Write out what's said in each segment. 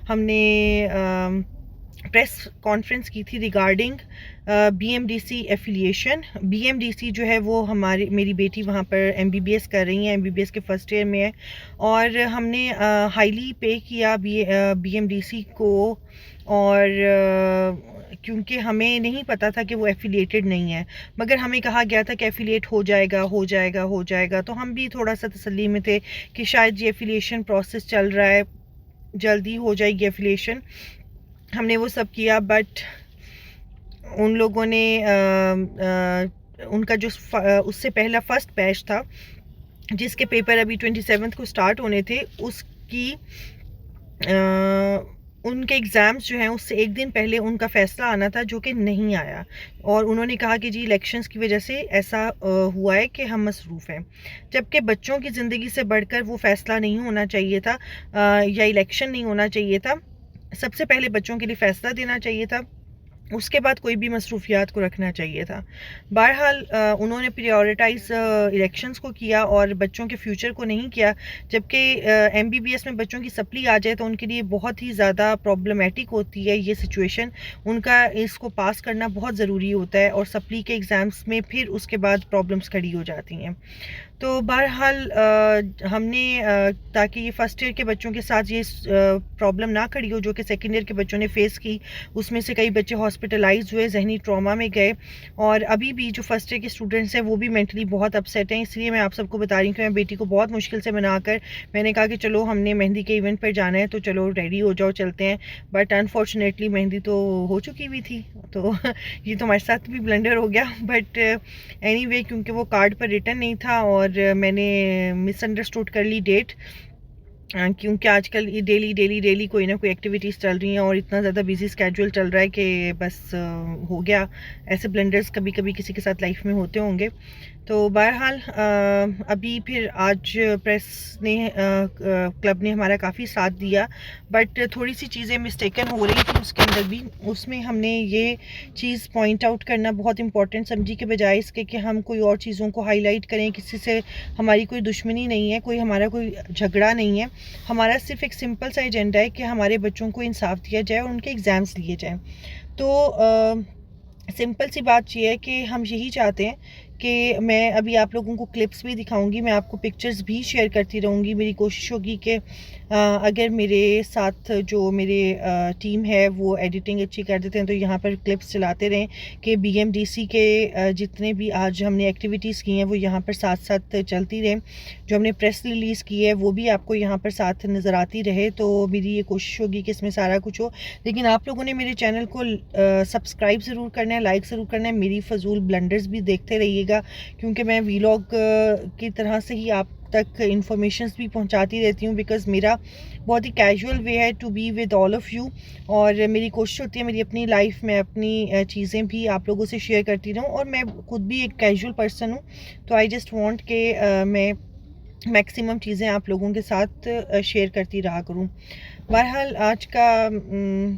हमने press conference की थी रिगार्डिंग बीएमडीसी एफिलिएशन। बीएमडीसी जो है वो मेरी बेटी वहाँ पर एमबीबीएस कर रही है, एमबीबीएस के फर्स्ट ईयर में है, और हमने हाईली पे किया बीएमडीसी को। और क्योंकि हमें नहीं पता था कि वो एफिलिएटेड नहीं है, मगर हमें कहा गया था कि एफिलिएट हो जाएगा हो जाएगा हो जाएगा, तो हम भी थोड़ा सा तसल्ली में थे कि शायद ये एफिलिएशन प्रोसेस चल रहा है, जल्दी हो जाएगी एफिलिएशन। हमने वो सब किया, बट उन लोगों ने उनका जो उससे पहला फर्स्ट बैच था जिसके पेपर अभी 27 को स्टार्ट होने थे, उसकी उनके एग्ज़ाम्स जो हैं उससे एक दिन पहले उनका फ़ैसला आना था, जो कि नहीं आया। और उन्होंने कहा कि जी इलेक्शंस की वजह से ऐसा हुआ है कि हम मसरूफ़ हैं, जबकि बच्चों की ज़िंदगी से बढ़कर वो फ़ैसला नहीं होना चाहिए था, या इलेक्शन नहीं होना चाहिए था। सबसे पहले बच्चों के लिए फ़ैसला देना चाहिए था, उसके बाद कोई भी मसरूफियात को रखना चाहिए था। बहरहाल उन्होंने प्रायोरिटाइज इलेक्शंस को किया और बच्चों के फ्यूचर को नहीं किया, जबकि एमबीबीएस में बच्चों की सप्ली आ जाए तो उनके लिए बहुत ही ज़्यादा प्रॉब्लमेटिक होती है ये सिचुएशन। उनका इसको पास करना बहुत ज़रूरी होता है और सप्ली के एग्ज़ाम्स में फिर उसके बाद प्रॉब्लम्स खड़ी हो जाती हैं। तो बहरहाल हमने ताकि ये फ़र्स्ट ईयर के बच्चों के साथ ये प्रॉब्लम ना खड़ी हो जो कि सेकेंड ईयर के बच्चों ने फ़ेस की, उसमें से कई बच्चे हॉस्पिटलाइज हुए, जहनी ट्रॉमा में गए, और अभी भी जो फर्स्ट ईयर के स्टूडेंट्स हैं वो भी मेंटली बहुत अपसेट हैं। इसलिए मैं आप सबको बता रही हूँ कि मैं बेटी को बहुत मुश्किल से मनाकर मैंने कहा कि चलो हमने मेहंदी के इवेंट पर जाना है तो चलो रेडी हो जाओ, चलते हैं। बट अनफॉर्चुनेटली मेहंदी तो हो चुकी हुई थी, तो ये तो हमारे साथ भी ब्लंडर हो गया। बट एनीवे क्योंकि वो कार्ड पर रिटन नहीं था और मैंने मिसअंडरस्टूड कर ली डेट, क्योंकि आजकल ये डेली कोई ना कोई एक्टिविटीज़ चल रही हैं और इतना ज़्यादा बिजी स्केड्यूल चल रहा है कि बस हो गया। ऐसे ब्लंडर्स कभी कभी किसी के साथ लाइफ में होते होंगे। तो बहरहाल अभी फिर आज प्रेस ने क्लब ने हमारा काफ़ी साथ दिया, बट थोड़ी सी चीज़ें मिस्टेकन हो रही थी उसके अंदर भी। उसमें हमने ये चीज़ पॉइंट आउट करना बहुत इंपॉर्टेंट समझी के बजाय इसके कि हम कोई और चीज़ों को हाईलाइट करें। किसी से हमारी कोई दुश्मनी नहीं है, कोई हमारा कोई झगड़ा नहीं है, हमारा सिर्फ एक सिंपल सा एजेंडा है कि हमारे बच्चों को इंसाफ दिया जाए और उनके एग्ज़ाम्स लिए जाएँ। तो सिंपल सी बात ये है कि हम यही चाहते हैं कि मैं अभी आप लोगों को क्लिप्स भी दिखाऊंगी, मैं आपको पिक्चर्स भी शेयर करती रहूँगी। मेरी कोशिश होगी कि अगर मेरे साथ जो मेरे टीम है वो एडिटिंग अच्छी कर देते हैं तो यहाँ पर क्लिप्स चलाते रहें कि बीएमडीसी के जितने भी आज हमने एक्टिविटीज़ की हैं वो यहाँ पर साथ साथ चलती रहें। जो हमने प्रेस रिलीज़ की है वो भी आपको यहाँ पर साथ नज़र आती रहे। तो मेरी ये कोशिश होगी कि इसमें सारा कुछ हो, लेकिन आप लोगों ने मेरे चैनल को सब्सक्राइब ज़रूर करना है, लाइक ज़रूर करना है, मेरी फजूल ब्लंडर्स भी देखते रहिएगा, क्योंकि मैं वीलॉग की तरह से ही आप तक इंफॉर्मेशंस भी पहुंचाती रहती हूँ, बिकॉज़ मेरा बहुत ही कैजुअल वे है to be with all of you. और मेरी कोशिश होती है मेरी अपनी लाइफ में अपनी चीज़ें भी आप लोगों से शेयर करती रहूँ, और मैं खुद भी एक कैजुअल पर्सन हूँ, तो आई जस्ट वांट के मैं मैक्सिमम चीज़ें आप लोगों के साथ शेयर करती रहा करूँ। बहरहाल आज का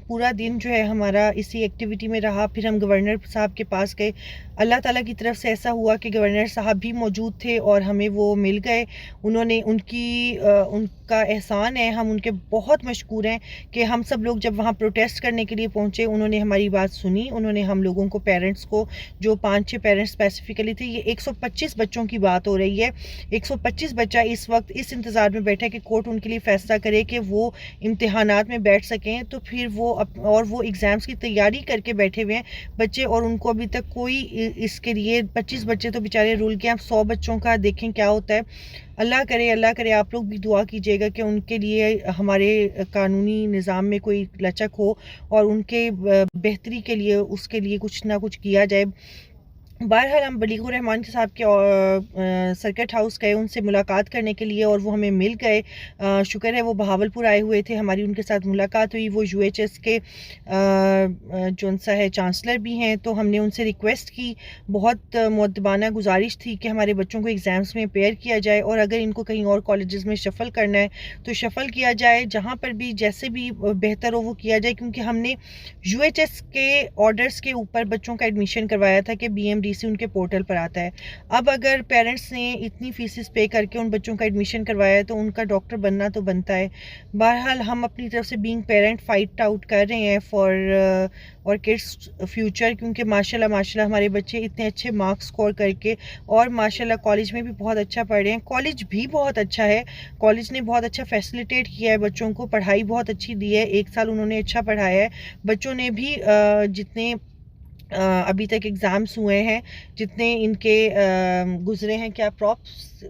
पूरा दिन जो है हमारा इसी एक्टिविटी में रहा। फिर हम गवर्नर साहब के पास गए। अल्लाह ताला की तरफ से ऐसा हुआ कि गवर्नर साहब भी मौजूद थे और हमें वो मिल गए। उन्होंने उनका एहसान है, हम उनके बहुत मशकूर हैं कि हम सब लोग जब वहाँ प्रोटेस्ट करने के लिए पहुँचे उन्होंने हमारी बात सुनी। उन्होंने हम लोगों को, पेरेंट्स को, जो 5-6 पेरेंट्स स्पेसिफिकली थे, ये 125 बच्चों की बात हो रही है। 125 बच्चा इस वक्त इस इंतज़ार में बैठा है कि कोर्ट उनके लिए फ़ैसला करे कि वो इम्तिहानात में बैठ सकें, तो फिर वो एग्ज़ाम्स की तैयारी करके बैठे हुए हैं बच्चे, और उनको अभी तक कोई इसके लिए 25 बच्चे तो बेचारे रुल गए। आप 100 बच्चों का देखें क्या होता है। अल्लाह करे आप लोग भी दुआ कीजिएगा कि उनके लिए हमारे कानूनी निज़ाम में कोई लचक हो और उनके बेहतरी के लिए उसके लिए कुछ ना कुछ किया जाए। बहरहाल हम बलीगुर रहमान के साहब के सर्किट हाउस गए उनसे मुलाकात करने के लिए, और वो हमें मिल गए। शुक्र है वो बहावलपुर आए हुए थे, हमारी उनके साथ मुलाकात हुई। वो यूएचएस के जो सा है चांसलर भी हैं, तो हमने उनसे रिक्वेस्ट की, बहुत मुअद्दबाना गुजारिश थी कि हमारे बच्चों को एग्ज़ाम्स में पेयर किया जाए, और अगर इनको कहीं और कॉलेजेस में शफ़ल करना है तो शफ़ल किया जाए, जहाँ पर भी जैसे भी बेहतर हो वो किया जाए। क्योंकि हमने यूएचएस के ऑर्डर्स के ऊपर बच्चों का एडमिशन करवाया था कि बीएमडीसी डीसी उनके पोर्टल पर आता है। अब अगर पेरेंट्स ने इतनी फीसिस पे करके उन बच्चों का एडमिशन करवाया है तो उनका डॉक्टर बनना तो बनता है। बहरहाल हम अपनी तरफ से बीइंग पेरेंट फ़ाइट आउट कर रहे हैं फॉर और किड्स फ्यूचर, क्योंकि माशाल्लाह माशाल्लाह हमारे बच्चे इतने अच्छे मार्क्स स्कोर करके और माशाल्लाह कॉलेज में भी बहुत अच्छा पढ़ रहे हैं। कॉलेज भी बहुत अच्छा है, कॉलेज ने बहुत अच्छा फैसिलिटेट किया है बच्चों को, पढ़ाई बहुत अच्छी दी है, 1 साल उन्होंने अच्छा पढ़ाया है। बच्चों ने भी जितने अभी तक एग्ज़ाम्स हुए हैं, जितने इनके गुज़रे हैं, क्या प्रॉप्स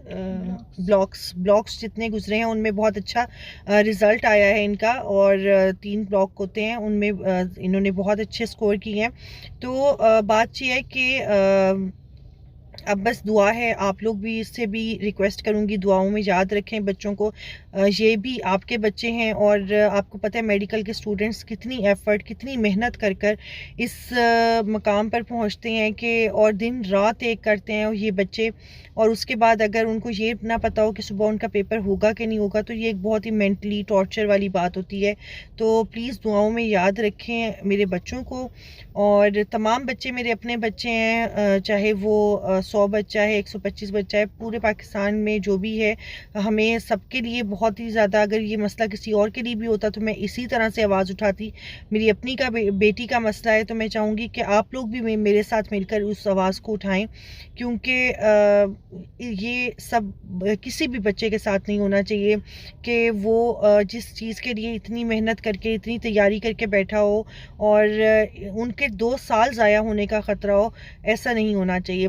ब्लॉक्स जितने गुज़रे हैं उनमें बहुत अच्छा रिज़ल्ट आया है इनका। और 3 ब्लॉक होते हैं उनमें इन्होंने बहुत अच्छे स्कोर किए हैं। तो बात ये है कि अब बस दुआ है, आप लोग भी इससे भी रिक्वेस्ट करूँगी दुआओं में याद रखें बच्चों को। ये भी आपके बच्चे हैं और आपको पता है मेडिकल के स्टूडेंट्स कितनी एफ़र्ट, कितनी मेहनत कर कर इस मकाम पर पहुंचते हैं कि और दिन रात एक करते हैं ये बच्चे। और उसके बाद अगर उनको ये ना पता हो कि सुबह उनका पेपर होगा कि नहीं होगा तो ये एक बहुत ही मेंटली टॉर्चर वाली बात होती है। तो प्लीज़ दुआओं में याद रखें मेरे बच्चों को। और तमाम बच्चे मेरे अपने बच्चे हैं, चाहे वो 100 बच्चा है, 125 बच्चा है, पूरे पाकिस्तान में जो भी है, हमें सबके लिए बहुत ही ज़्यादा, अगर ये मसला किसी और के लिए भी होता तो मैं इसी तरह से आवाज़ उठाती। मेरी अपनी का बेटी का मसला है तो मैं चाहूँगी कि आप लोग भी मेरे साथ मिलकर उस आवाज़ को उठाएं, क्योंकि ये सब किसी भी बच्चे के साथ नहीं होना चाहिए कि वो जिस चीज़ के लिए इतनी मेहनत करके, इतनी तैयारी करके बैठा हो और उनके 2 साल ज़ाया होने का ख़तरा हो। ऐसा नहीं होना चाहिए।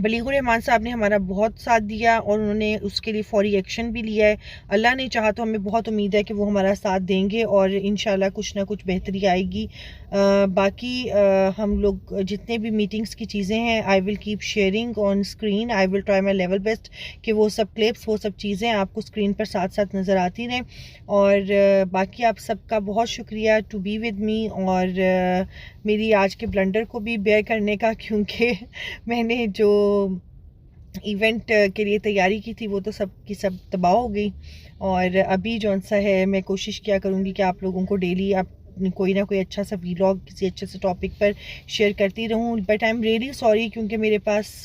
बलीगुर रहमान साहब ने हमारा बहुत साथ दिया और उन्होंने उसके लिए फौरी एक्शन भी लिया है। अल्लाह ने चाहा तो हमें बहुत उम्मीद है कि वो हमारा साथ देंगे और इंशाल्लाह कुछ ना कुछ बेहतरी आएगी। बाकी हम लोग जितने भी मीटिंग्स की चीज़ें हैं, I will keep sharing on screen, I will try my level best कि वो सब क्लिप्स, वो सब चीज़ें आपको स्क्रीन पर साथ साथ नज़र आती रहें। और बाकी आप सबका बहुत शुक्रिया टू बी विद मी और मेरी आज के ब्लंडर को भी बेयर करने का, क्योंकि मैंने जो इवेंट के लिए तैयारी की थी वो तो सब की सब तबाह हो गई। और अभी जौन सा है मैं कोशिश किया करूँगी कि आप लोगों को डेली आप कोई ना कोई अच्छा सा वीलॉग किसी अच्छे से टॉपिक पर शेयर करती रहूँ। But I am really sorry, क्योंकि मेरे पास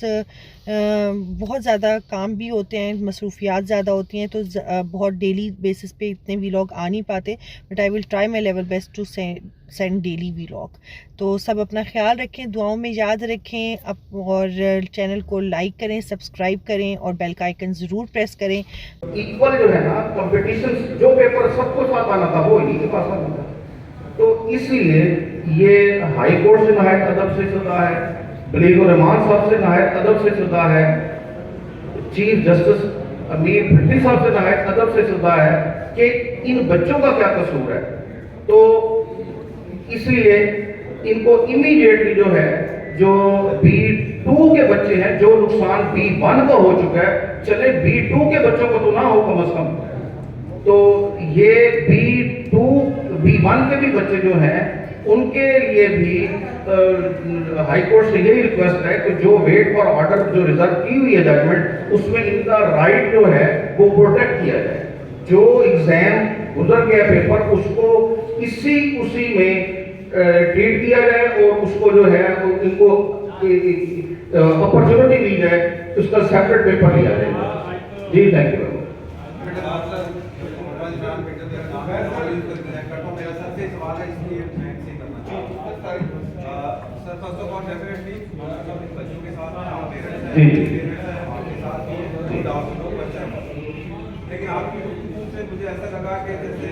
बहुत ज़्यादा काम भी होते हैं, मसरूफियात ज़्यादा होती हैं, तो बहुत डेली बेसिस पे इतने वीलॉग आ नहीं पाते। But I will try my level best to send daily vlog. तो सब अपना ख्याल रखें, दुआओं में याद रखें और चैनल को लाइक करें, सब्सक्राइब करें और बेल का आइकन ज़रूर प्रेस करें। इक्वल जो है ना कंपटीशन, जो पेपर सबको साथ आना था वो इन्हीं के पास आना था। तो इसलिए ये हाई कोर्ट से नहायत अदब से सदा है, बलीगुर रहमान साहब से नहायत अदब से सदा है, चीफ जस्टिस अमीर भट्टी साहब से नहायत अदब से सदा है कि इन बच्चों का क्या कसूर है। तो इसलिए इनको इमीडिएटली जो है, जो B2 के बच्चे हैं, जो नुकसान B1 का हो चुका है, चले B2 के बच्चों को तो ना हो कम से कम। तो ये B1 के भी बच्चे जो हैं उनके लिए भी हाई कोर्ट से यही रिक्वेस्ट है कि जो वेट फॉर ऑर्डर जो रिजर्व की हुई है जजमेंट, उसमें इनका राइट जो है वो प्रोटेक्ट किया जाए। जो एग्जाम गुजर गया पेपर उसको उसी में ट्रीट किया जाए और उसको जो है इनको अपॉर्चुनिटी दी जाए, उसका सेपरेट पेपर लिया जाए। जी थैंक यू। लेकिन आपकी गुफ्तगू से मुझे ऐसा लगा कि जैसे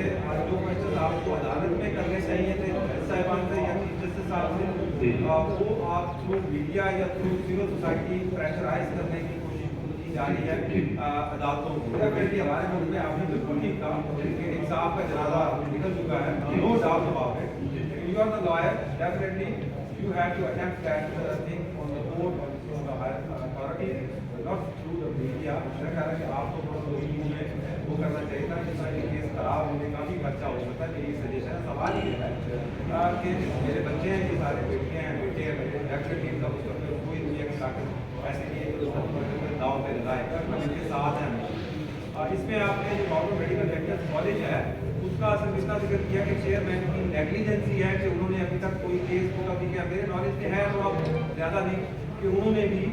जो क्वेश्चन आपको अदालत में करने चाहिए थे साहिबान से या चीफ जस्टिस साहब से, वो आप थ्रू मीडिया या थ्रू सिविल सोसाइटी प्रेशराइज करने की कोशिश की जा रही है अदालतों को। डेफिनेटली हमारे मुल्क में आपने बिल्कुल ठीक कहा कि इंसाफ का जनाजा निकल चुका है, no doubt about it. You are the lawyer, definitely you have to attempt that thing on the court और the higher authority, not through the media. मेरा ख्याल है कि आपको वो करना चाहिए था, जिसका ये केस खराब होने का भी खर्चा हो सकता है। यही सजेशन है, सवाल ये है कि मेरे बच्चे हैं, ये सारे बेटे हैं मेरे, डेफिनेटली इनका मुस्तकबिल कोई दुनिया की ताकत ऐसे नहीं है कि दाव पे लगाए, हम इनके साथ हैं। इसमें आपने जो गवर्नमेंट मेडिकल टेक्निकल कॉलेज है उसका असल इसका जिक्र किया कि चेयरमैन की नेग्लिजेंसी है कि उन्होंने अभी तक कोई केस को कभी किया। मेरे नॉलेज में है थोड़ा ज़्यादा नहीं कि उन्होंने भी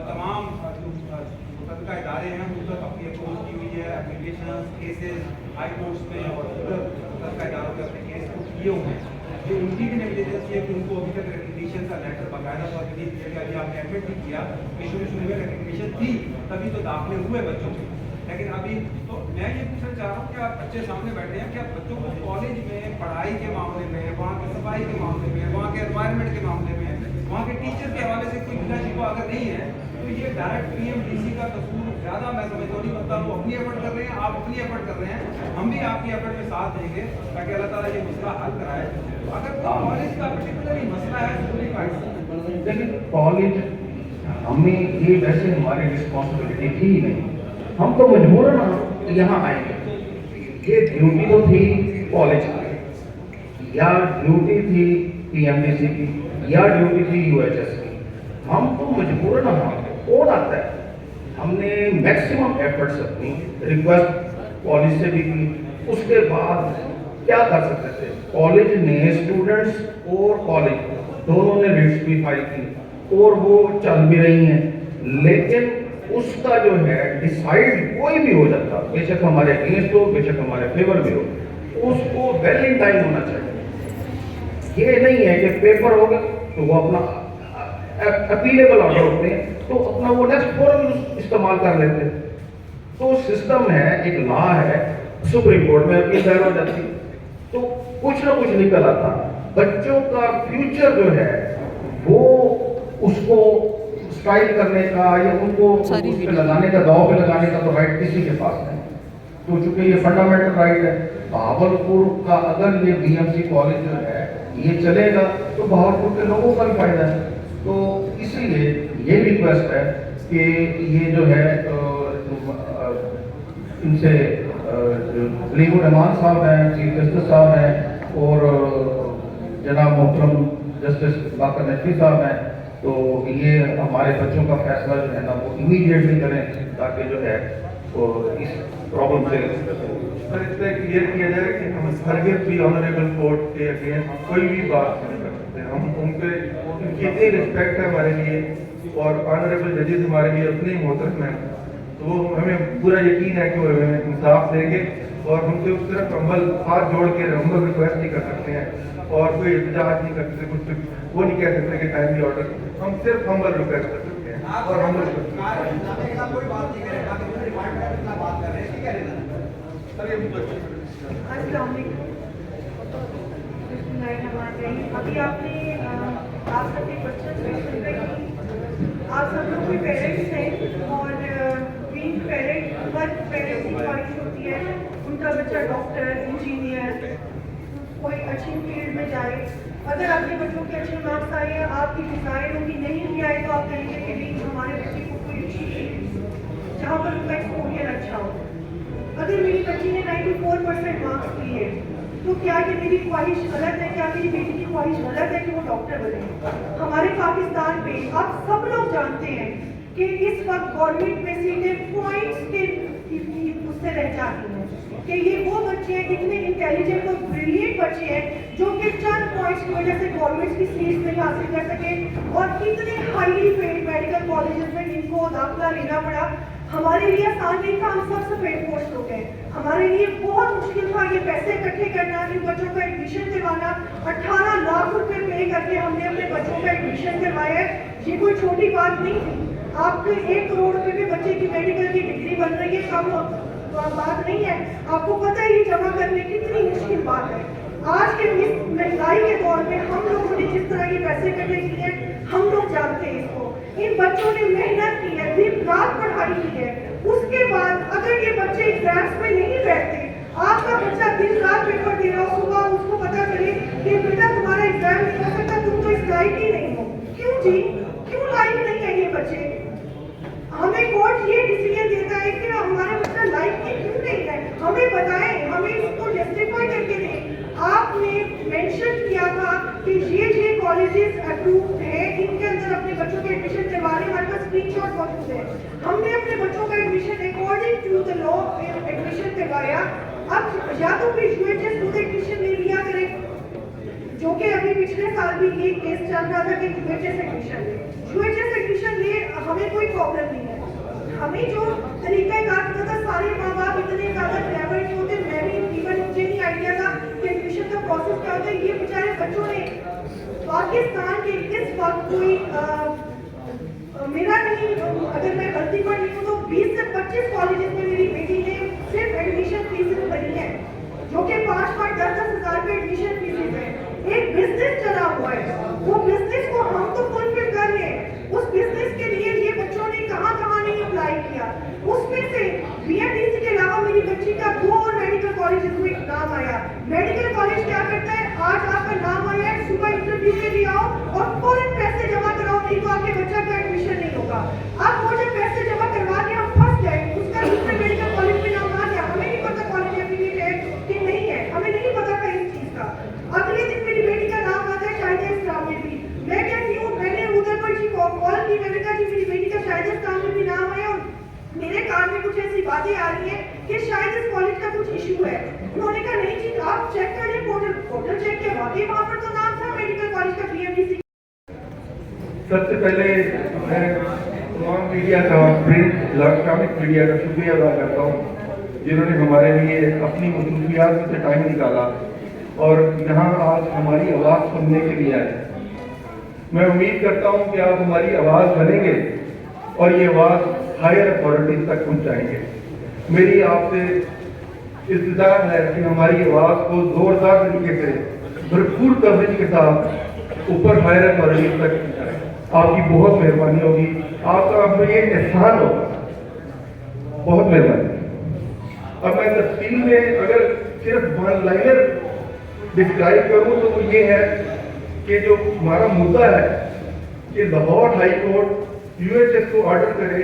तमाम जो मुतल्लिका इदारे हैं उन तक अपनी अप्रोच की हुई है, एप्लीकेशन केसेस हाई कोर्ट्स में और उधर मुतल्लिका इदारों के अपने केस को किए हुए हैं। ये उनकी भी नेग्लिजेंस है कि उनको अभी तक रिकमेंडेशन का लेटर बाकायदा तौर पर नहीं दिया गया। अभी आपने एडमिट भी किया कि शुरू में रिकमेंडेशन थी तभी तो दाखिले हुए बच्चों के, लेकिन अभी तो मैं ये पूछना चाह रहा हूँ कि आप बच्चे सामने बैठे हैं, क्या बच्चों को कॉलेज में पढ़ाई के मामले में, वहाँ की सफाई के मामले में, वहाँ के एनवायरनमेंट के मामले में, वहाँ के टीचर के हवाले से कोई गिला शिकवा अगर नहीं है तो ये डायरेक्ट पीएमडीसी का कसूर ज़्यादा मैं समझता नहीं बनता। वो अपनी एफर्ट कर रहे हैं, आप अपनी एफर्ट कर रहे हैं, हम भी आपकी एफर्ट में साथ देंगे ताकि अल्लाह ताला ये मसला हल कराए। अगर कॉलेज का पर्टिकुलरली मसला है तो नहीं पाएगा। लेकिन कॉलेज हमें ये वैसे हमारी रिस्पॉन्सिबिलिटी थी ही नहीं, हम तो मजबूरन यहाँ आएंगे। ये ड्यूटी तो थी कॉलेज की या ड्यूटी थी पीएमडीसी की या ड्यूटी थी यूएचएस की, हम तो मजबूरन कौन आता है। हमने मैक्सिमम एफर्ट्स अपनी रिक्वेस्ट कॉलेज से भी की। उसके बाद क्या कर सकते थे, कॉलेज ने स्टूडेंट्स और कॉलेज दोनों ने रिट्स भी फाइल की और वो चल भी रही हैं, लेकिन उसका जो है डिसाइड कोई भी हो जाता, बेशक हमारे अगेंस्ट हो बेशक हमारे फेवर में हो, उसको वेल इन टाइम होना चाहिए। ये नहीं है कि पेपर हो गए तो वो अपना अपीलेबल ऑर्डर होते हैं तो अपना वो नेक्स्ट फॉरम इस्तेमाल कर लेते हैं। तो सिस्टम है, एक लॉ है, सुप्रीम कोर्ट में अपील दायर हो जाती, तो कुछ ना कुछ निकल आता। बच्चों का फ्यूचर जो है वो उसको स्ट्राइक करने का या उनको उस पे लगाने का, दाव पे लगाने का तो राइट किसी के पास नहीं। तो चूंकि ये फंडामेंटल राइट है, भावलपुर का अगर ये बीएमसी कॉलेज जो है ये चलेगा तो भावलपुर के लोगों का भी फायदा है। तो इसीलिए ये रिक्वेस्ट है कि ये जो है इनसे लीगो रहमान साहब हैं, चीफ जस्टिस साहब हैं और जनाब मोहतरम जस्टिस बाकर नकवी साहब हैं, तो ये हमारे बच्चों का फैसला जो है ना वो इमीडिएटली करें ताकि जो है वो इस प्रॉब्लम से इसमें क्लियर किया जाए कि हम हरगिज़ भी ऑनरेबल कोर्ट के अगेंस्ट कोई भी बात नहीं कर सकते। हम उनके उनकी इतनी रिस्पेक्ट है हमारे लिए और ऑनरेबल जजेस हमारे लिए उतने ही मोहतरम हैं, तो वो हमें पूरा यकीन है कि वो हमें इंसाफ देंगे और हमसे उस तरफ हम्बल हाथ जोड़ के हम्बल रिक्वेस्ट नहीं कर सकते हैं और कोई एहतजाज नहीं कर सकते, कुछ वो नहीं कह सकते कि टाइमली ऑर्डर, हम सिर्फ हम्बल रिक्वेस्ट कर सकते हैं और हम्बल अभी आपने आप सबके क्वेश्चन सुन रहे हैं, आप सब लोग भी पेरेंट्स हैं और बीइंग पेरेंट हर पेरेंट्स की ख्वाहिश होती है उनका बच्चा डॉक्टर, इंजीनियर, कोई अच्छी फील्ड में जाए। अगर आपके बच्चों के अच्छे मार्क्स आए हैं, आपकी डिजायर होगी, नहीं भी आए तो आप कहेंगे कि नहीं हमारे बच्चे को कोई अच्छी फील्ड जहाँ पर उनका एक्सपोजर अच्छा हो। अगर मेरी बच्ची ने 94% मार्क्स किए तो क्या ये मेरी ख्वाहिश गलत है, क्या मेरी बेटी की ख्वाहिश गलत है कि वो डॉक्टर बने? हमारे पाकिस्तान में आप सब लोग जानते हैं कि इस वक्त गवर्नमेंट में सीटें पॉइंट्स के उससे रह जाती हैं कि ये वो बच्चे हैं कितने इंटेलिजेंट और ब्रिलियंट बच्चे हैं जो कि चंद पॉइंट्स की वजह से गवर्नमेंट की सीट्स नहीं हासिल कर सके और कितने हाईली पेड मेडिकल कॉलेजेस में इनको दाखिला लेना पड़ा। हमारे लिए आसान नहीं था, हम सब सफेद पोस्ट हो गए। हमारे लिए बहुत मुश्किल था ये पैसे इकट्ठे करना, इन बच्चों का एडमिशन करवाना। 18 लाख रुपए पे करके हमने अपने बच्चों का एडमिशन करवाया है। ये कोई छोटी बात नहीं थी। आपके 1 करोड़ रुपए में बच्चे की मेडिकल की डिग्री बन रही है, कम बात नहीं है। आपको पता है ये जमा करने कितनी मुश्किल बात है। आज के इस महंगाई के दौर में हम लोगों ने जिस तरह ये पैसे इकट्ठे किए हैं, हम लोग जानते हैं इसको। इन बच्चों ने मेहनत की है, दिन रात पढ़ाई की है। उसके बाद अगर ये बच्चे एग्जाम्स में नहीं बैठते, आपका बच्चा दिन रात पेपर दे रहा हो, सुबह उसको पता चले कि बेटा तुम्हारा एग्जाम नहीं हो सकता, तुम तो इस लायक ही नहीं हो। क्यों जी, क्यों लायक नहीं है ये बच्चे? हमें कोर्ट ये डिसीजन देता है कि हमारा बच्चा लायक ही क्यों नहीं है, हमें बताएं, हमें इसको जस्टिफाई करके दें। आपने मेंशन किया था कि ये कॉलेजेस अप्रूव्ड हैं, इनके अंदर अपने बच्चों के एडमिशन करवाने, हमारे पास स्क्रीनशॉट मौजूद है। हमने अपने बच्चों का admission according to the law admission करवाया। अब या तो फिर यूएचएस खुद एडमिशन ले लिया करें, जो कि अभी पिछले साल बार भी ये केस चल रहा था कि यूएचएस एडमिशन ले, हमें कोई प्रॉब्लम नहीं है। हमें जो तरीका कार पता था, सारे माँ बाप इतने ज़्यादा क्लेवर नहीं होते, मैं भी इवन मुझे नहीं आइडिया था कि एडमिशन का प्रोसेस क्या होता है। ये बेचारे बच्चों ने पाकिस्तान के इस वक्त कोई मेरा नहीं, अगर मैं गलती पर नहीं हूँ तो 20 से 25 कॉलेजेस में मेरी बेटी ने सिर्फ एडमिशन फीस भरी है, जो कि 5-10 हज़ार रुपये एडमिशन फीस है। एक बिजनेस चला हुआ है, वो बिजनेस को हम तो फुलफिल कर रहे हैं। उस बिजनेस के लिए ये बच्चों ने कहाँ नहीं अप्लाई किया। उसमें से बीएमडीसी के अलावा मेरी बच्ची का 2 और मेडिकल कॉलेजेस में नाम आया। मेडिकल कॉलेज क्या करता है, आज आपका नाम आया है, सुबह इंटरव्यू के लिए आओ और फौरन पैसे जमा कराओ, नहीं तो आपके बच्चा का एडमिशन नहीं होगा। अब वो जब पैसे जमा करवा के हम फंस गए, उसका दूसरे मेडिकल कॉलेज में नाम आ गया, हमें नहीं पता कॉलेज एफिलिएट है कि नहीं है, हमें नहीं पता था इस चीज का। अगले दिन मेरी बेटी का नाम आता है शाहिदा इस्लाम में भी। मैं कहती हूँ, मैंने उधर पर जी कॉल की, मैंने कहा जी मेरी बेटी का शाहिदा इस्लाम में भी नाम आया और मेरे कान में कुछ ऐसी बातें आ रही हैं कि शायद इस कॉलेज का कुछ इशू है। उन्होंने कहा नहीं जी आप चेक कर लें, पोर्टल चेक किया, वाकई वहाँ पर तो नाम था मेडिकल कॉलेज का बीएमडीसी। सबसे पहले मैं तमाम मीडिया का, प्रिंट इलेक्ट्रॉनिक मीडिया का शुक्रिया अदा करता हूँ, जिन्होंने हमारे लिए अपनी मसरूफियात में से टाइम निकाला और यहाँ आज हमारी आवाज़ सुनने के लिए आए। मैं उम्मीद करता हूँ कि आप हमारी आवाज़ बनेंगे और ये आवाज़ हायर अथॉरिटीज तक पहुँचाएंगे। मेरी आपसे इल्तिजा है कि हमारी आवाज़ को जोरदार तरीके से भरपूर कवरेज के साथ ऊपर हायर अथॉरिटीज तक पहुँचाएं। आपकी बहुत मेहरबानी होगी, आपका अब ये एहसान होगा, बहुत मेहरबानी। अब मैं तफसील में अगर सिर्फ वन लाइनर डिस्क्राइब करूँ तो वो ये है कि जो हमारा मुद्दा है कि लाहौर हाई कोर्ट यूएचएस को ऑर्डर करे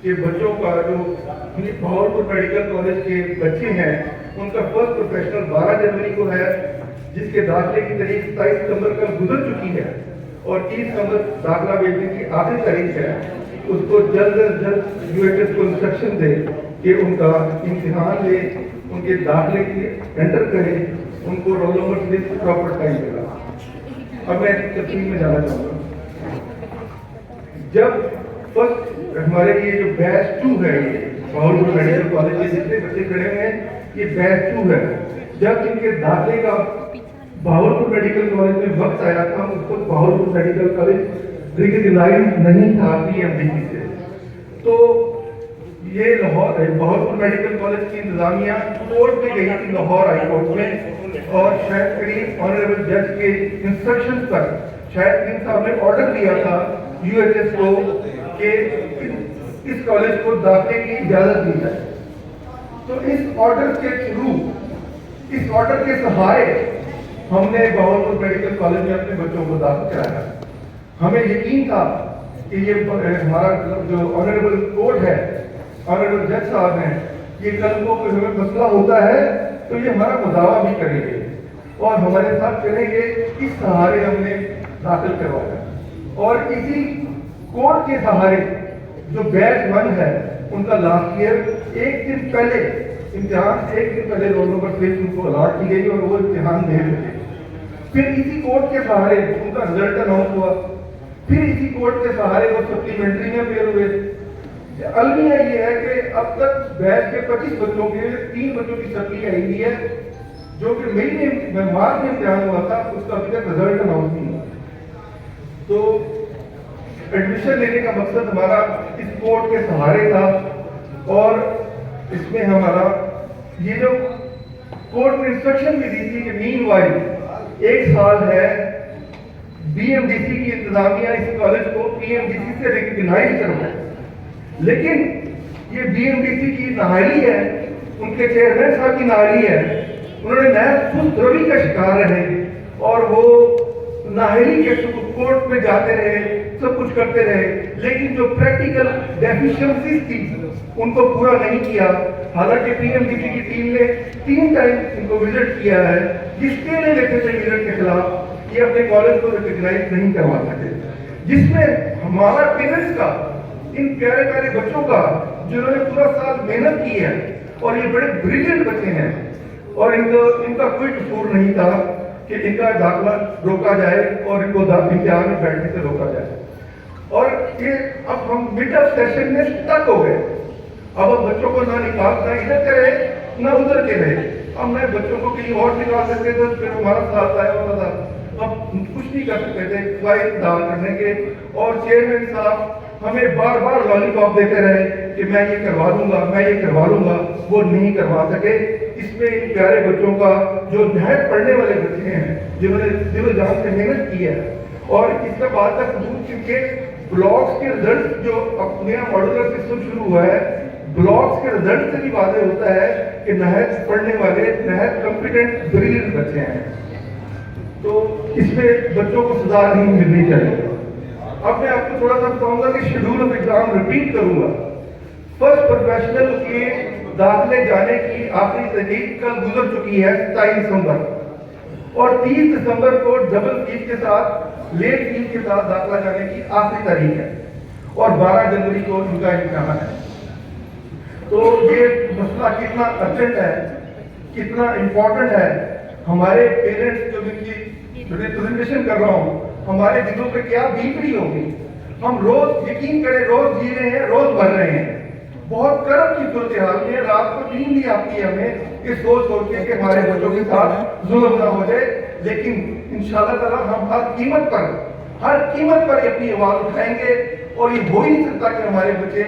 कि बच्चों का जो भावलपुर मेडिकल कॉलेज के बच्चे हैं उनका फर्स्ट प्रोफेशनल 12 जनवरी को है, जिसके दाखिले की तारीख 27 सितंबर कल गुजर चुकी है और 30 सितंबर दाखिला भेजने की आखिरी तारीख है। उसको जल्द से जल्द यूएचएस को इंस्ट्रक्शन दे कि उनका इम्तिहान ले, उनके दाखिले की एंटर करे, उनको roll number list proper time देगा। अब मैं तफसील में जाना चाहूँगा। जब फर्स्ट हमारे ये जो बैच 2 है, ये भावलपुर मेडिकल कॉलेज के जितने बच्चे खड़े हुए हैं ये बैच 2 है। जब इनके दाखिले का भावलपुर मेडिकल कॉलेज में वक्त आया था, उसको भावलपुर मेडिकल कॉलेज रिकग्नाइज नहीं था बीएमडीसी से, तो ये भावलपुर मेडिकल कॉलेज की इंतजामिया कोर्ट में गई थी, लाहौर हाई कोर्ट में, और शायद करीब ऑनरेबल जज के इंस्ट्रक्शन पर शायद इन साहब ने ऑर्डर दिया था यूएचएस को कि इस कॉलेज को दाखिले की इजाजत दी जाए। तो इस ऑर्डर के थ्रू, इस ऑर्डर के सहारे हमने भावलपुर मेडिकल कॉलेज में अपने बच्चों को दाखिल कराया। हमें यकीन था कि ये हमारा जो ऑनरेबल कोर्ट है, ऑनरेबल जज साहब हैं, ये कल को हमें मसला होता है तो ये हमारा मुदावा भी करेंगे और हमारे साथ चलेंगे। इस सहारे हमने दाखिल करवाया और इसी कोर्ट के सहारे जो बैच 1 है उनका लास्ट ईयर एक दिन पहले इम्तिहान, एक दिन पहले रोल नंबर लिस्ट उनको अलॉट की गई और वो इम्तिहान दे सके। फिर इसी कोर्ट के सहारे उनका रिजल्ट अनाउंस हुआ, फिर इसी कोर्ट के सहारे वो सप्लीमेंट्री में फेल हुए। अलमिया ये है कि अब तक बैच के 25 बच्चों के 3 बच्चों की सप्ली आई हुई है, जो कि मई में मार्च में इम्तिहान हुआ था, उसका अभी तक रिजल्ट अनाउंस नहीं हुआ। तो एडमिशन लेने का मकसद हमारा इस कोर्ट के सहारे था और इसमें हमारा ये जो कोर्ट ने इंस्ट्रक्शन भी दी थी कि मीनवाइल 1 साल है, बीएमडीसी की इंतजामिया इस कॉलेज को पीएमडीसी से रिकग्नाइज करवाए। लेकिन ये बीएमडीसी की नाअहली है, उनके चेयरमैन साहब की नाअहली है। उन्होंने महसूस रवि का शिकार रहे और वो नाअहली के कोर्ट में जाते रहे, सब कुछ करते रहे, लेकिन जो प्रैक्टिकल डेफिशिएंसीज थी उनको पूरा नहीं किया। हालांकि पीएमडीसी की टीम ने 3 टाइम इनको विजिट किया है, जिसके लिए लेते थे विजिट के खिलाफ ये अपने कॉलेज को रिकग्नाइज नहीं करवा सके, जिसमें हमारा पेरेंट्स का, इन प्यारे प्यारे बच्चों का जिन्होंने पूरा साल मेहनत की है और ये बड़े ब्रिलियंट बच्चे हैं और इनका कोई कसूर नहीं था। कि इनका दाखिला रोका जाए और इनको इम्तिहान में बैठने से रोका जाए। और ये अब हम मिड ऑफ सेशन में स्टक हो गए। अब हम बच्चों को ना निकालना इधर करे ना उधर के रहे। अब मैं बच्चों को कहीं और निकाल सकते थे, फिर हमारा साथ आया होता था। अब कुछ नहीं कर सकते थे क्वाइट दाल करने के। और चेयरमैन साहब हमें बार बार लॉलीपॉप देते रहे कि मैं ये करवा दूंगा, मैं ये करवा लूंगा, वो नहीं करवा सके। इसमें इन प्यारे बच्चों का जो नहर पढ़ने वाले बच्चे हैं, जिन्होंने दिलो जान से मेहनत की है, और इसका बात तक दूर क्योंकि ब्लॉक्स के रिजल्ट जो अपने मॉड्यूलर सिस्टम शुरू हुआ है, ब्लॉक्स के रिजल्ट से भी वादे होता है कि नहर पढ़ने वाले नहर कॉम्पिटेंट ब्रिलियंट बच्चे हैं। तो इसमें बच्चों को सजा नहीं मिलनी चाहिए। अब मैं आपको थोड़ा सा बताऊंगा कि शेड्यूल ऑफ एग्जाम रिपीट करूंगा। फर्स्ट प्रोफेशनल के दाखिले जाने की आखिरी तारीख कल गुजर चुकी है 27 दिसंबर, और 30 दिसंबर को डबल फीस के साथ लेट फीस के साथ दाखिला जाने की आखिरी तारीख है, और 12 जनवरी को उनका इम्तिहान है। तो ये मसला कितना अर्जेंट है, कितना इम्पोर्टेंट है। हमारे पेरेंट्स जो इनकी रिप्रेजेंटेशन कर रहा हूँ, हमारे दिलों पे क्या बीत रही होगी। हम रोज यकीन करें रोज जी रहे हैं, रोज मर रहे हैं। बहुत कर्म की सूरत हाल में रात को नींद नहीं आती है हमें ये सोच के कि हमारे बच्चों के साथ जुल्म ना हो जाए। लेकिन इंशाल्लाह ताला हम हर कीमत पर अपनी आवाज उठाएंगे, और ये हो ही नहीं सकता कि हमारे बच्चे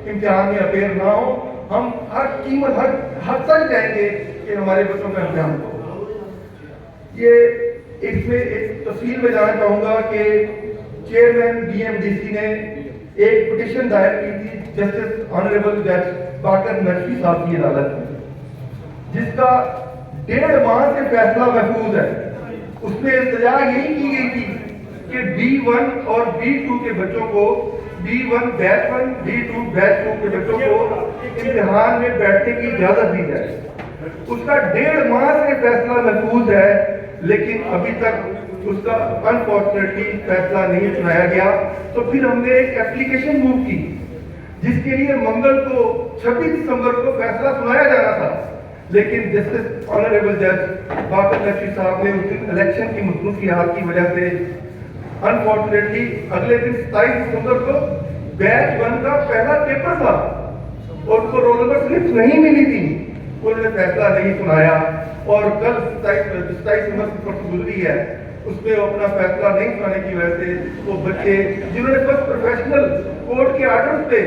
इम्तिहान में अपेयर ना हो। हम हर कीमत हर तक जाएंगे कि हमारे बच्चों का इम्तिहान हो। ये इसमें एक तफसील में जाना चाहूंगा कि चेयरमैन BMDC ने एक पिटीशन दायर की थी जस्टिस ऑनरेबल जज बाकर नकवी साहब की अदालत में, जिसका 1.5 माह से फैसला महफूज है। उसमें इल्तिजा यही की गई थी कि B1 और B2 के बच्चों को, B1 बैच 1, B2 बैच 2 के बच्चों को इम्तिहान में बैठने की इजाजत दी जाए। उसका 1.5 माह से फैसला महफूज है, लेकिन अभी तक उसका अनफॉर्चुनेटली फैसला नहीं सुनाया गया। तो फिर हमने एक एप्लीकेशन मूव की, जिसके लिए मंगल को 26 दिसंबर को फैसला सुनाया जाना था, लेकिन जस्टिस ऑनरेबल जज बाकर नकवी साहब ने उस दिन इलेक्शन की मसरूफियात की वजह से अनफॉर्चुनेटली अगले दिन 27 दिसंबर को बैच 1 का पहला पेपर था और उनको रोल नंबर स्लिप नहीं मिली थी, उन्होंने फैसला नहीं सुनाया। और कल 27 दिसंबर की गुजरी है, उसमें अपना फैसला नहीं सुनाने की वजह से वो बच्चे जिन्होंने फर्स्ट प्रोफेशनल कोर्ट के आर्डर पे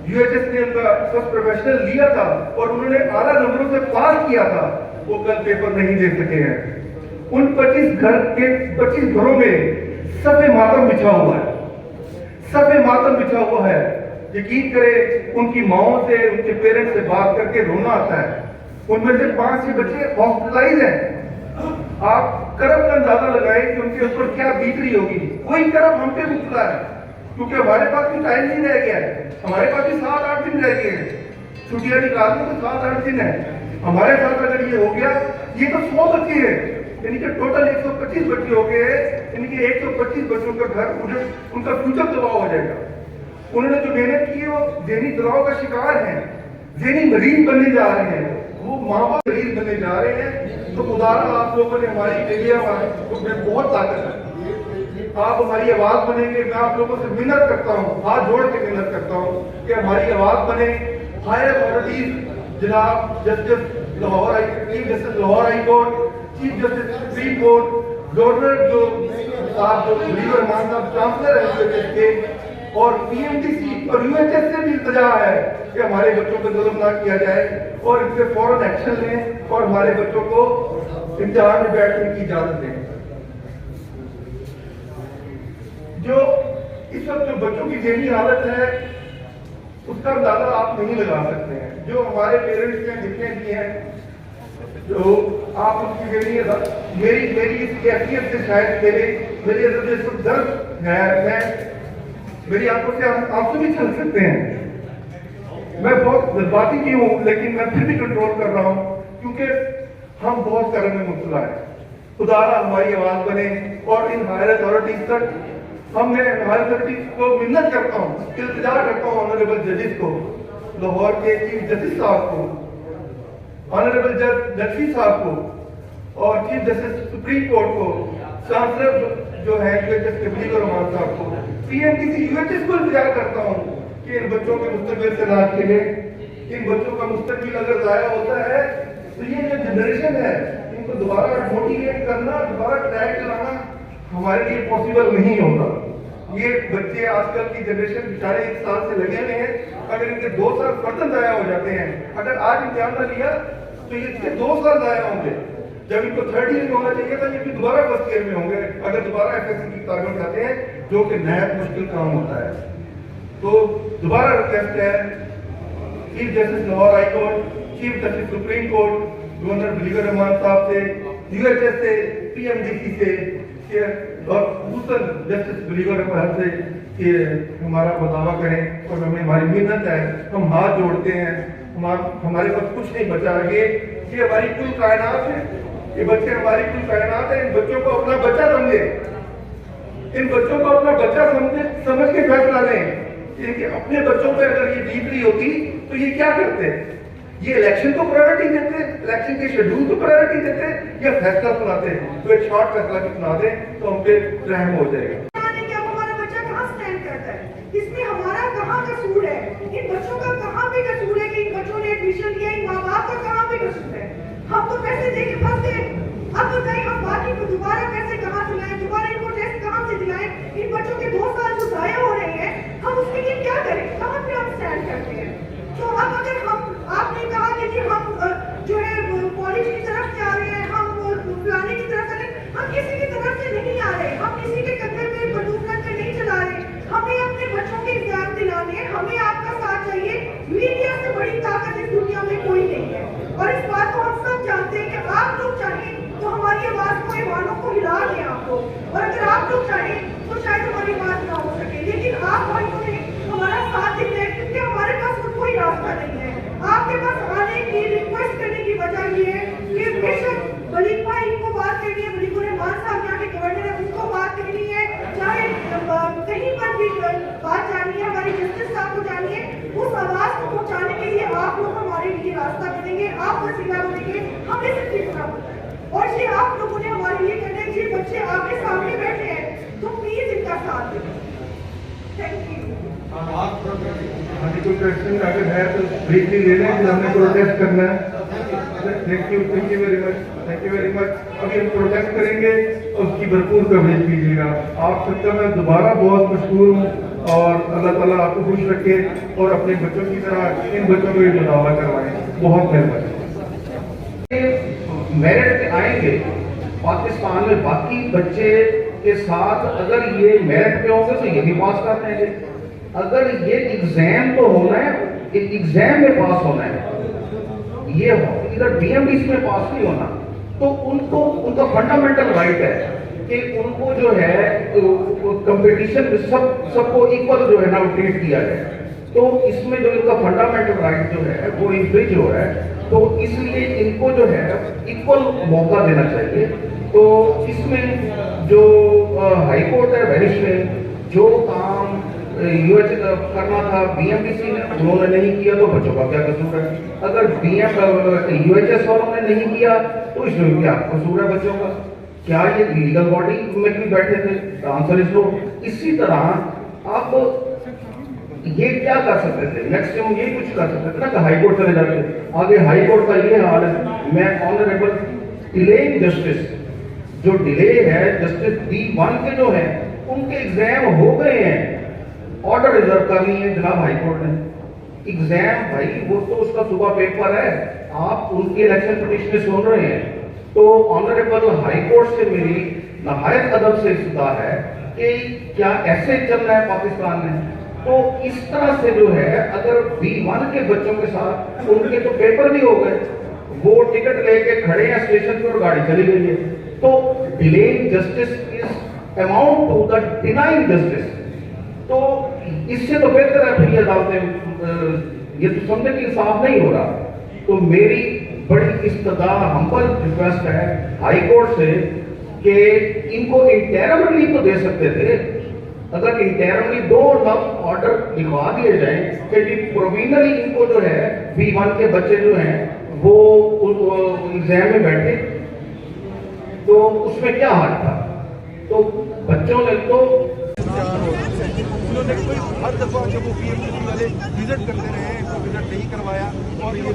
UHS ने उनका फर्स्ट प्रोफेशनल लिया था और उन्होंने आला नंबरों से पास किया था, वो कल पेपर नहीं दे सके हैं। उन 25 घरों में सफे मातम बिछा हुआ है। यकीन करें उनकी माओं से, उनके पेरेंट्स से बात करके रोना आता है। उनमें से 5-6 बच्चे हॉस्पिटलाइज हैं। आप कर्म का अंदाजा लगाएं कि उनके ऊपर क्या बीत रही होगी। कोई कर्म हम पे मुकला है, क्योंकि हमारे पास भी टाइम नहीं रह गया है। हमारे पास भी 7-8 दिन रह गए हैं, छुट्टियां निकालने तो 7-8 दिन है। हमारे साथ अगर ये हो गया, ये तो 100 बच्चे हैं, यानी कि टोटल 125 बच्चे हो गए हैं। यानी कि 125 बच्चों का घर, उनका फ्यूचर तबाह हो जाएगा। उन्होंने जो मेहनत की है वो ज़हनी दबाव का शिकार है, ज़हनी मरीज बनने जा रहे हैं, वो माँ बाप मरीज बनने जा रहे हैं। तो खुदारा आप लोगों ने हमारी मीडिया में बहुत ताकत है, आप हमारी आवाज बनेंगे। मैं आप लोगों से मिन्नत करता हूँ, हाथ जोड़ के मिन्नत करता हूँ कि हमारी आवाज बने। हायर अथॉरिटीज जनाब justice Lahore high court, chief justice supreme court, governor जो साहब जो मुजीबुर रहमान साहब चांसलर है और PMDC और UHS से भी इल्तिजा है कि हमारे बच्चों पर जुल्म ना किया जाए और इस पे फौरन एक्शन लें और हमारे बच्चों को इम्तिहान में बैठने की इजाजत दें। जो इस वक्त जो बच्चों की ज़हनी हालत है उसका अंदाजा आप नहीं लगा सकते हैं। जो हमारे पेरेंट्स ने जितने भी हैं, जो आप उसकी मेरी इस कैफियत से शायद मेरे अंदर जो दर्द है, मेरी आंखों से आंसू भी चल सकते हैं। मैं बहुत जज्बाती भी हूँ, लेकिन मैं फिर भी कंट्रोल कर रहा हूँ, क्योंकि हम बहुत कर्म में मुब्तला है। खुदारा हमारी आवाज बने और इन हायर अथॉरिटीज तक मैं हायर अथॉरिटीज को मिन्नत करता हूँ, इल्तिजा करता हूँ ऑनरेबल जजेस को, लाहौर के चीफ जस्टिस साहब को, ऑनरेबल जज नकवी साहब को और चीफ जस्टिस सुप्रीम कोर्ट को, चांसलर जो है यूएचएस के बलीग रहमान साहब को, पीएमडीसी यूएचएस को इंतजार करता हूँ कि इन बच्चों के मुस्तकबिल से ना खेले। इन बच्चों का मुस्तकबिल अगर जाया होता है तो ये जो जनरेशन है इनको दोबारा मोटिवेट करना, दोबारा ट्रैक चलाना हमारे लिए पॉसिबल नहीं होगा। ये बच्चे आजकल की जनरेशन बेचारे 1 साल से लगे हुए हैं, अगर इनके 2 साल फर्जन जाया हो जाते हैं, अगर आज इम्तिहान न लिया तो ये 2 साल जाया होंगे। जब इनको 3rd ईयर में होना चाहिए था, ये भी दोबारा 1st ईयर में होंगे अगर दोबारा एफएससी की किताबें जाते हैं, जो कि नहायत मुश्किल काम होता है। तो दोबारा रिक्वेस्ट है chief justice Lahore high court, chief justice supreme court, governor Baligh Rehman साहब से, यूएचएस से, पीएमडीसी से और दूसरा जस्टिस बलीग रहमान से कि हमारा बदावा करें और हमें हमारी मिन्नत है, हम हाथ जोड़ते हैं, हमारे पास कुछ नहीं बचा। ये हमारी कुल कायनात है, ये बच्चे हमारी कुल कायनात है। इन बच्चों को अपना बच्चा समझे, इन बच्चों को अपना बच्चा समझ के फैसला लें। कि अपने बच्चों पे अगर ये डीपली होती तो ये क्या करते? ये इलेक्शन को प्रायोरिटी देते, इलेक्शन के शेड्यूल को प्रायोरिटी देते या फैसला सुनाते? तो एक शॉर्ट फैसला भी सुना दे तो हम पे रहम हो जाएगा। हमारा बच्चा कहाँ स्टैंड करता है, इसमें हमारा कहाँ कसूर है, इन बच्चों का कहाँ पे कसूर है कि इन बच्चों ने एडमिशन लिया, इन माँ बाप का कहाँ पे कसूर है? हम तो पैसे दे के फंस गए। अब बताइए हम बाकी को दोबारा पैसे कहाँ से लाएं, दोबारा इनको टेस्ट कहाँ से दिलाएं? इन बच्चों के 2 साल जो जाया हो रहे हैं, हम उसके लिए क्या करें? कहाँ पे हम स्टैंड करते हैं? तो अब अगर आपने कहा कि जी हम जो है कॉलेज की तरफ से आ रहे हैं, हम फलाने की तरफ से, हम किसी की तरफ से नहीं आ रहे, हम किसी के कंधे पे बंदूक रख कर नहीं चला रहे। हमें अपने बच्चों के एग्जाम दिलाने हैं, हमें आपका साथ चाहिए। मीडिया से बड़ी ताकत इस दुनिया में कोई नहीं है और इस बात को हम सब जानते हैं कि आप लोग चाहें तो हमारी आवाज को, ईमानों को हिला दें आपको, और अगर आप लोग चाहें तो शायद हमारी बात ना हो सके, लेकिन आप भाइयों ने हमारा साथ दिया है क्योंकि हमारे पास कोई रास्ता नहीं है। आपके पास आने की, रिक्वेस्ट करने की वजह ये है कि बेशक बलीग भाई इनको बात करनी है, बलीग रहमान साहब यहाँ के गवर्नर है उनको बात करनी है, चाहे कहीं पर भी बात जाननी है, हमारी जस्टिस साहब को जाननी है, उस आवाज को पहुँचाने के लिए आप लोग हमारे लिए रास्ता बनेंगे, आप वसीला बनेंगे, हमें सिर्फ इतना होता है। और ये आप लोगों ने हमारे लिए करना है। ये बच्चे आपके सामने बैठे हैं तो प्लीज इनका साथ दें। Thank you. अभी कोई क्वेश्चन अगर है तो ब्रीफली ले लें, हमने प्रोटेस्ट करना है। Thank you very much, thank you very much. अभी हम प्रोटेस्ट करेंगे और उसकी भरपूर कवरेज कीजिएगा। आप सबका मैं दोबारा बहुत मशहूर हूँ और अल्लाह ताला आपको खुश रखे और अपने बच्चों की तरह इन बच्चों को भी मुदावा करवाएं। बहुत मेहरबानी। मेरिट पे आएंगे पाकिस्तान में बाकी बच्चे के साथ, अगर ये मेरिट पे होंगे तो ये भी पास कर देंगे। अगर ये एग्जाम तो होना है, एग्जाम में पास होना है, ये इधर बीएमडीसी में पास नहीं होना, तो उनको उनका फंडामेंटल राइट है कि उनको जो है कंपटीशन में सबको इक्वल जो है ना ट्रीट किया जाए। तो इसमें जो इनका फंडामेंटल राइट जो है वो इन्फ्रिंज हो रहा है, तो इसलिए इनको जो है इक्वल मौका देना चाहिए। तो इसमें जो हाई कोर्ट है वेरिश जो काम यूएच करना था बीएमडीसी ने उन्होंने नहीं किया, तो बच्चों का क्या कसूर है? अगर यूएचएस वालों ने नहीं किया तो इसमें क्या कसूर है बच्चों का? क्या ये लीगल बॉडी में भी बैठे थे? Answer is no. इसी तरह आप ये क्या कर सकते थे? मैक्सिमम ये कुछ कर सकते थे ना कि हाई कोर्ट चले जाते। आगे हाई कोर्ट का ये हाल है, मैं ऑनरेबल डिलेइंग जस्टिस, जो डिले है जस्टिस B1 के जो है उनके एग्जाम हो गए हैं, ऑर्डर रिजर्व करनी है जनाब हाई कोर्ट ने। एग्जाम भाई वो तो उसका सुबह पेपर है, आप उनकी इलेक्शन पिटीशन सुन रहे हैं। तो ऑनरेबल हाई कोर्ट से मेरी नहायत अदब से इस्तदा है कि क्या ऐसे चलना है पाकिस्तान में? तो इस तरह से जो है अगर B1 के बच्चों के साथ उनके तो पेपर भी हो गए, वो टिकट लेके खड़े हैं स्टेशन पर और गाड़ी चली गई है, तो delaying justice is amount to the denying justice. तो इससे तो बेहतर है फिर ये अदालतें ये तो समझे कि इंसाफ नहीं हो रहा। तो मेरी बड़ी इस्तदा हम्बल रिक्वेस्ट है हाई कोर्ट से कि इनको इंटरमिटली तो दे सकते थे, अगर इंटरमिटली 2 लफ्ज ऑर्डर लिखवा दिए जाए कि जी प्रोविजनली इनको जो है B1 के बच्चे जो हैं वो एग्जाम में बैठे, तो उसमें क्या हार्ड था? तो बच्चों ने तो उन्होंने कोई हर दफा जब वो पीएमसीसी वाले विजिट करते रहे तो विजिट नहीं करवाया और ये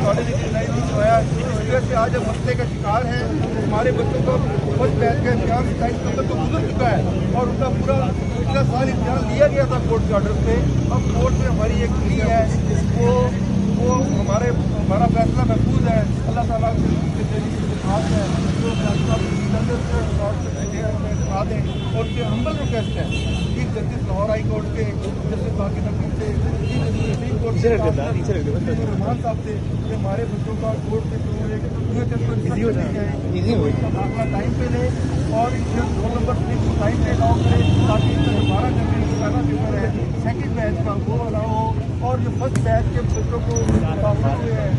कॉलेज डिजाइन नहीं करवाया। इस वजह से आज हम मसले का शिकार है। हमारे बच्चों का फर्स्ट बैच का इम्तिहान 27 नवंबर को गुजर चुका है और उनका पूरा पिछला साल इम्तिहान लिया गया था कोर्ट के ऑर्डर पे। अब कोर्ट में हमारी एक प्ली है, वो हमारा फैसला महफूज है। अल्लाह ताला के हाथ है जो फैसला करा दें। और उनके हम्बल रिक्वेस्ट है chief justice Lahore high court के जस्टिस बाकी नकीम से, सुप्रीम कोर्ट के रहमान साहब से कि हमारे बच्चों का कोर्ट के थ्रू एक दाखिला टाइम पे ले और रोल नंबर 6 टाइम पे अलाउ करें ताकि दोबारा जब पहला पेपर है सेकेंड बैच का वो अलाउ हो और जो फर्स्ट बैच के बच्चों को दाखिला हुए हैं